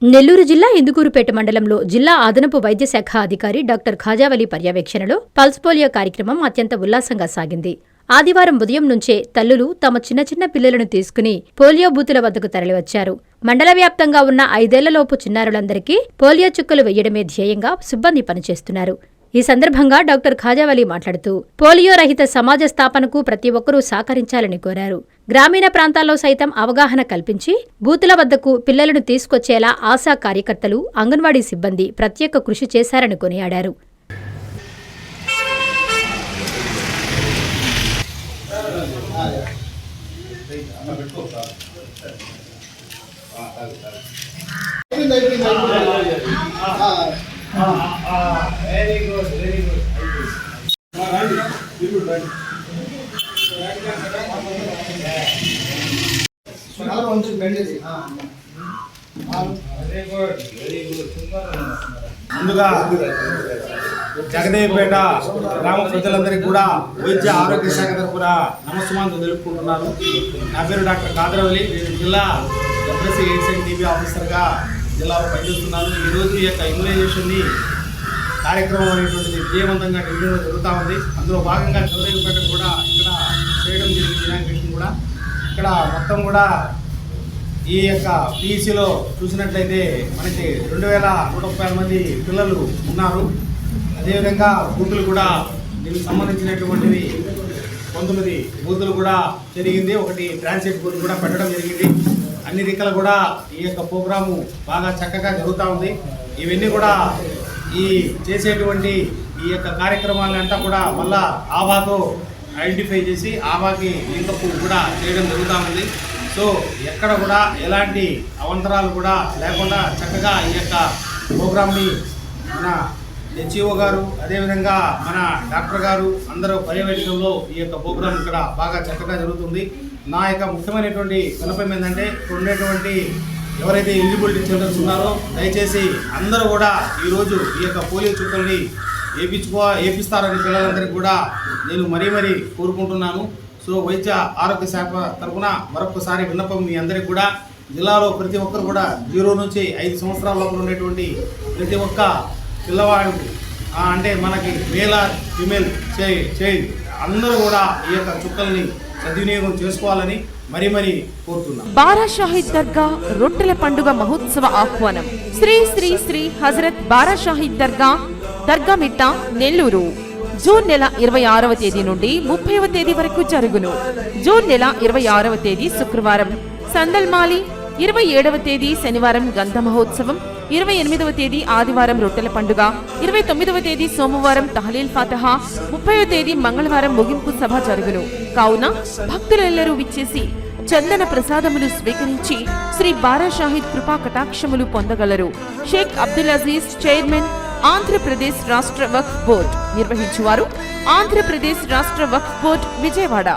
నెల్లూరు జిల్లా ఇందుకూరుపేట మండలంలో జిల్లా అదనపు వైద్య శాఖ అధికారి డాక్టర్ ఖాజావలి పర్యవేక్షణలో పల్స్ పోలియో కార్యక్రమం అత్యంత ఉల్లాసంగా సాగింది. ఆదివారం ఉదయం నుంచే తల్లులు తమ చిన్న పిల్లలను తీసుకుని పోలియో బూతుల వద్దకు తరలివచ్చారు. మండల వ్యాప్తంగా ఉన్న 5 ఏళ్లలోపు చిన్నారులందరికీ పోలియో చుక్కలు వెయ్యడమే ధ్యేయంగా సిబ్బంది పనిచేస్తున్నారు. ఈ సందర్భంగా డాక్టర్ ఖాజావలి మాట్లాడుతూ పోలియో రహిత సమాజ స్థాపనకు ప్రతి ఒక్కరూ సహకరించాలని కోరారు. గ్రామీణ ప్రాంతాల్లో సైతం అవగాహన కల్పించి బూతుల వద్దకు పిల్లలను తీసుకొచ్చేలా ఆశా కార్యకర్తలు, అంగన్వాడీ సిబ్బంది ప్రత్యేక కృషి చేశారని కొనియాడారు. ముందుగా జగదేవిపేట గ్రామ ప్రజలందరికీ కూడా వైద్య ఆరోగ్య శాఖ తరఫున నమస్కారం తెలుపుకుంటున్నాను. నా పేరు డాక్టర్ ఖాజావలి. నేను జిల్లా ఎఫ్ఎస్సీ ఎయిడ్స్ అండ్ టీబీ ఆఫీసర్గా జిల్లాలో పనిచేస్తున్నాను. ఈరోజు ఈ యొక్క ఇమ్యునైజేషన్ని కార్యక్రమం అనేటువంటిది విజయవంతంగా ఢిల్లీలో జరుగుతూ ఉంది. అందులో భాగంగా జగదేవిపేట కూడా ఇక్కడ చేయడం జరిగింది. ఇనాగ్రేషన్ కూడా ఇక్కడ మొత్తం కూడా ఈ యొక్క పిఈసిలో చూసినట్లయితే మనకి 2130 మంది పిల్లలు ఉన్నారు. అదేవిధంగా బూతులు కూడా దీనికి సంబంధించినటువంటివి 19 బూతులు కూడా జరిగింది. ఒకటి ట్రాన్సిట్ బూత్ కూడా పెట్టడం జరిగింది. అన్ని దిక్కులు కూడా ఈ యొక్క ప్రోగ్రాము బాగా చక్కగా జరుగుతూ ఉంది. ఇవన్నీ కూడా ఈ చేసేటువంటి ఈ యొక్క కార్యక్రమాలంతా కూడా మళ్ళా ఆవాతో ఐడెంటిఫై చేసి ఆవాకి లింకప్ కూడా చేయడం జరుగుతూ ఉంది. సో ఎక్కడ కూడా ఎలాంటి అవంతరాలు కూడా లేకుండా చక్కగా ఈ యొక్క ప్రోగ్రామ్ని మన హెచ్ఈఓ గారు, అదేవిధంగా మన డాక్టర్ గారు అందరూ పర్యవేక్షణలో ఈ యొక్క ప్రోగ్రాం ఇక్కడ బాగా చక్కగా జరుగుతుంది. నా యొక్క ముఖ్యమైనటువంటి విన్నపం ఏంటంటే ఇక్కడ ఉండేటువంటి ఎవరైతే ఎలిజిబిలిటీ చిల్డ్రన్స్ ఉన్నారో దయచేసి అందరూ కూడా ఈరోజు ఈ యొక్క పోలియో చుక్కల్ని వేపిస్తారని పిల్లలందరికీ కూడా నేను మరీ కోరుకుంటున్నాను. సో వైద్య ఆరోగ్య శాఖ తరఫున మరొకసారి విన్నపం మీ అందరికీ కూడా జిల్లాలో ప్రతి ఒక్కరు కూడా 0 నుంచి 5 సంవత్సరాల లోపల ఉండేటువంటి ప్రతి ఒక్క పిల్లవాడు అంటే మనకి మేల్ ఫిమేల్ చైల్డ్ అందరూ కూడా ఈ యొక్క చుక్కల్ని సద్వినియోగం చేసుకోవాలని మరీ కోరుతున్నాం. బారా షాహిద్ దర్గా రొట్టెల పండుగ మహోత్సవ ఆహ్వానం. శ్రీ శ్రీ శ్రీ హజరత్ బారా షాహిద్ దర్గా మిట్ట, నెల్లూరు. జూన్ నెల 26వ తేదీ నుండి 30వ తేదీ వరకు జరుగును. జూన్ నెల 26వ తేదీ శుక్రవారం సందల్మాలి, 27వ తేదీ శనివారం గంధ మహోత్సవం, 28వ తేదీ ఆదివారం రొట్టెల పండుగ, 29వ తేదీ సోమవారం తహలీల్ ఫాతహా, 30వ తేదీ మంగళవారం ముగింపు సభ జరుగును. కావున భక్తులెల్లరూ విచ్చేసి చందన ప్రసాదములు స్వీకరించి శ్రీ బారా షాహిద్ కృపా కటాక్షములు పొందగలరు. షేక్ అబ్దుల్ అజీజ్, చైర్మన్, ఆంధ్రప్రదేశ్ రాష్ట్ర వక్ఫ్ బోర్డ్. నిర్వహించువారు ఆంధ్రప్రదేశ్ రాష్ట్ర వక్ఫ్ బోర్డ్, విజయవాడ.